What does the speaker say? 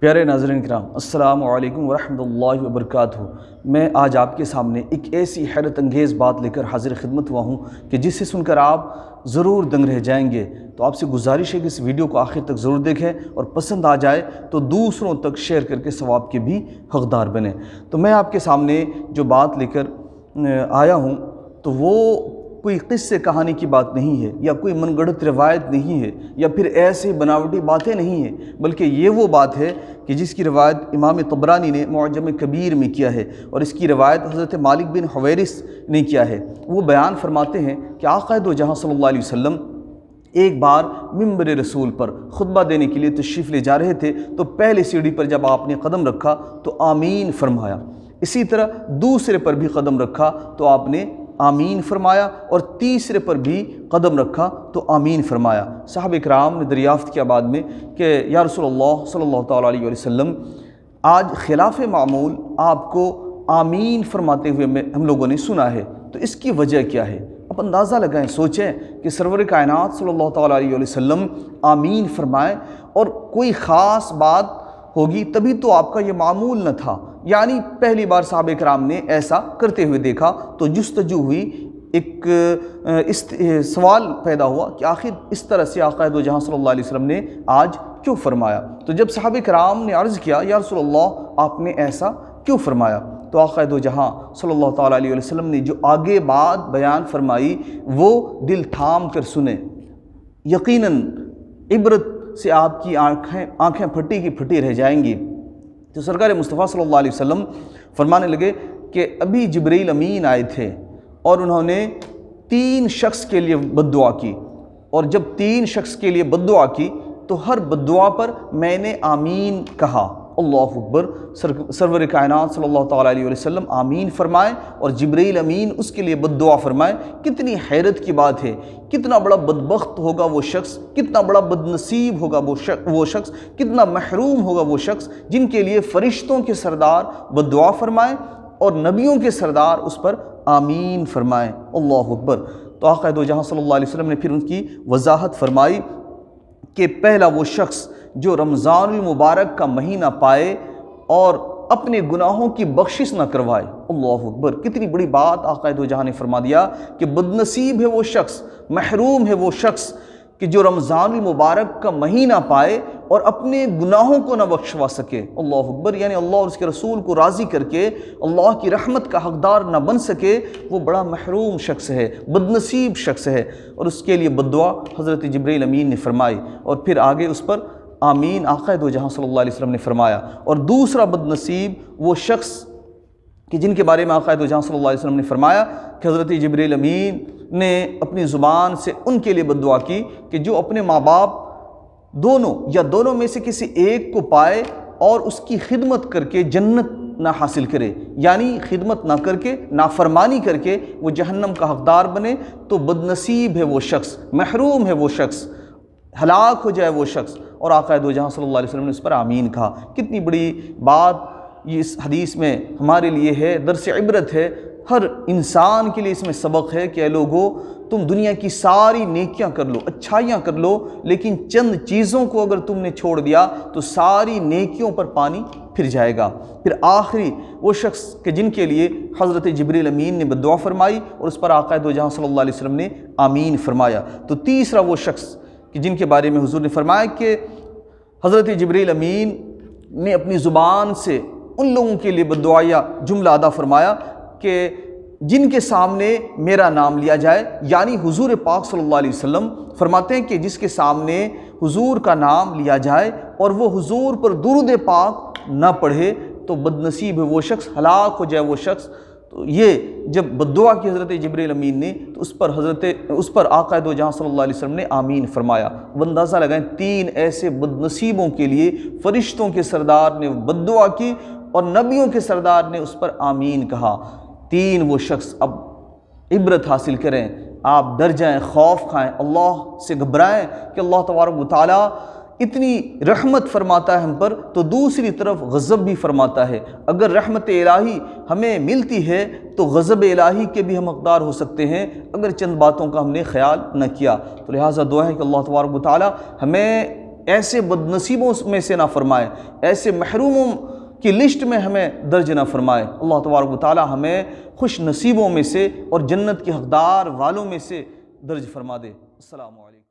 پیارے ناظرین کرام، السلام علیکم ورحمۃ اللہ وبرکاتہ۔ میں آج آپ کے سامنے ایک ایسی حیرت انگیز بات لے کر حاضر خدمت ہوا ہوں کہ جسے سن کر آپ ضرور دنگ رہ جائیں گے۔ تو آپ سے گزارش ہے کہ اس ویڈیو کو آخر تک ضرور دیکھیں اور پسند آ جائے تو دوسروں تک شیئر کر کے ثواب کے بھی حقدار بنیں۔ تو میں آپ کے سامنے جو بات لے کر آیا ہوں تو وہ کوئی قصے کہانی کی بات نہیں ہے، یا کوئی من گڑھت روایت نہیں ہے، یا پھر ایسے بناوٹی باتیں نہیں ہیں، بلکہ یہ وہ بات ہے کہ جس کی روایت امام طبرانی نے معجم کبیر میں کیا ہے، اور اس کی روایت حضرت مالک بن حویرث نے کیا ہے۔ وہ بیان فرماتے ہیں کہ آقا دو جہاں صلی اللہ علیہ وسلم ایک بار منبر رسول پر خطبہ دینے کے لیے تشریف لے جا رہے تھے، تو پہلے سیڑھی پر جب آپ نے قدم رکھا تو آمین فرمایا، اسی طرح دوسرے پر بھی قدم رکھا تو آپ نے آمین فرمایا، اور تیسرے پر بھی قدم رکھا تو آمین فرمایا۔ صحابہ کرام نے دریافت کیا بعد میں کہ یا رسول اللہ صلی اللہ تعالیٰ علیہ وسلم، آج خلاف معمول آپ کو آمین فرماتے ہوئے ہم لوگوں نے سنا ہے، تو اس کی وجہ کیا ہے؟ اب اندازہ لگائیں، سوچیں کہ سرور کائنات صلی اللہ تعالیٰ علیہ وسلم آمین فرمائیں، اور کوئی خاص بات ہوگی تبھی تو آپ کا یہ معمول نہ تھا، یعنی پہلی بار صحابہ کرام نے ایسا کرتے ہوئے دیکھا تو جستجو ہوئی، ایک سوال پیدا ہوا کہ آخر اس طرح سے آقا دو جہاں صلی اللہ علیہ وسلم نے آج کیوں فرمایا؟ تو جب صحابہ کرام نے عرض کیا یا رسول اللہ آپ نے ایسا کیوں فرمایا، تو آقا دو جہاں صلی اللہ تعالیٰ علیہ وسلم نے جو آگے بات بیان فرمائی وہ دل تھام کر سنیں، یقیناً عبرت سے آپ کی آنکھیں پھٹی کی پھٹی رہ جائیں گی۔ تو سرکار مصطفیٰ صلی اللہ علیہ وسلم فرمانے لگے کہ ابھی جبرائیل امین آئے تھے اور انہوں نے 3 شخص کے لیے بد دعا کی، اور جب 3 شخص کے لیے بد دعا کی تو ہر بد دعا پر میں نے آمین کہا۔ اللہ اکبر، سرور کائنات صلی اللہ تعالیٰ علیہ وسلم آمین فرمائیں اور جبرائیل امین اس کے لیے بد دعا فرمائیں۔ کتنی حیرت کی بات ہے، کتنا بڑا بدبخت ہوگا وہ شخص، کتنا بڑا بد نصیب ہوگا وہ شخص، کتنا محروم ہوگا وہ شخص جن کے لیے فرشتوں کے سردار بد دعا فرمائیں اور نبیوں کے سردار اس پر آمین فرمائیں۔ اللہ اکبر۔ تو آقا دو جہاں صلی اللہ علیہ وسلم نے پھر ان کی وضاحت فرمائی کہ پہلا وہ شخص جو رمضان المبارک کا مہینہ پائے اور اپنے گناہوں کی بخشش نہ کروائے۔ اللہ اکبر، کتنی بڑی بات آقا دو جہاں نے فرما دیا کہ بد نصیب ہے وہ شخص، محروم ہے وہ شخص کہ جو رمضان المبارک کا مہینہ پائے اور اپنے گناہوں کو نہ بخشوا سکے۔ اللہ اکبر، یعنی اللہ اور اس کے رسول کو راضی کر کے اللہ کی رحمت کا حقدار نہ بن سکے، وہ بڑا محروم شخص ہے، بد نصیب شخص ہے، اور اس کے لیے بد دعا حضرت جبرائیل امین نے فرمائی، اور پھر آگے اس پر آمین آقا دو جہاں صلی اللہ علیہ وسلم نے فرمایا۔ اور دوسرا بد نصیب وہ شخص کہ جن کے بارے میں آقا دو جہاں صلی اللہ علیہ وسلم نے فرمایا کہ حضرت جبرائیل امین نے اپنی زبان سے ان کے لیے بد دعا کی کہ جو اپنے ماں باپ دونوں یا دونوں میں سے کسی ایک کو پائے اور اس کی خدمت کر کے جنت نہ حاصل کرے، یعنی خدمت نہ کر کے، نافرمانی کر کے وہ جہنم کا حقدار بنے، تو بد نصیب ہے وہ شخص، محروم ہے وہ شخص، ہلاک ہو جائے وہ شخص۔ اور آقا دو جہاں صلی اللہ علیہ وسلم نے اس پر آمین کہا۔ کتنی بڑی بات یہ اس حدیث میں ہمارے لیے ہے، درس عبرت ہے، ہر انسان کے لیے اس میں سبق ہے کہ اے لوگو، تم دنیا کی ساری نیکیاں کر لو، اچھائیاں کر لو، لیکن چند چیزوں کو اگر تم نے چھوڑ دیا تو ساری نیکیوں پر پانی پھر جائے گا۔ پھر آخری وہ شخص کہ جن کے لیے حضرت جبرائیل امین نے بد دعا فرمائی اور اس پر آقا دو جہاں صلی اللہ علیہ وسلم نے آمین فرمایا۔ تو تیسرا وہ شخص کہ جن کے بارے میں حضور نے فرمایا کہ حضرت جبرائیل امین نے اپنی زبان سے ان لوگوں کے لیے بد دعا یا جملہ ادا فرمایا کہ جن کے سامنے میرا نام لیا جائے، یعنی حضور پاک صلی اللہ علیہ وسلم فرماتے ہیں کہ جس کے سامنے حضور کا نام لیا جائے اور وہ حضور پر درود پاک نہ پڑھے تو بد نصیب ہے وہ شخص، ہلاک ہو جائے وہ شخص۔ تو یہ جب بد دعا کی حضرت جبرائیل امین نے تو اس پر آقا دو جہاں صلی اللہ علیہ وسلم نے آمین فرمایا۔ اندازہ لگائیں 3 ایسے بد نصیبوں کے لیے فرشتوں کے سردار نے بد دعا کی اور نبیوں کے سردار نے اس پر آمین کہا۔ 3 وہ شخص، اب عبرت حاصل کریں، آپ ڈر جائیں، خوف کھائیں، اللہ سے گھبرائیں کہ اللہ تبارک و تعالیٰ اتنی رحمت فرماتا ہے ہم پر تو دوسری طرف غضب بھی فرماتا ہے۔ اگر رحمت الہی ہمیں ملتی ہے تو غضب الہی کے بھی ہم حقدار ہو سکتے ہیں اگر چند باتوں کا ہم نے خیال نہ کیا۔ تو لہٰذا دعا ہے کہ اللہ تبارک و تعالی ہمیں ایسے بد نصیبوں میں سے نہ فرمائے، ایسے محروموں کی لسٹ میں ہمیں درج نہ فرمائے۔ اللہ تبارک و تعالی ہمیں خوش نصیبوں میں سے اور جنت کے حقدار والوں میں سے درج فرما دے۔ السلام علیکم۔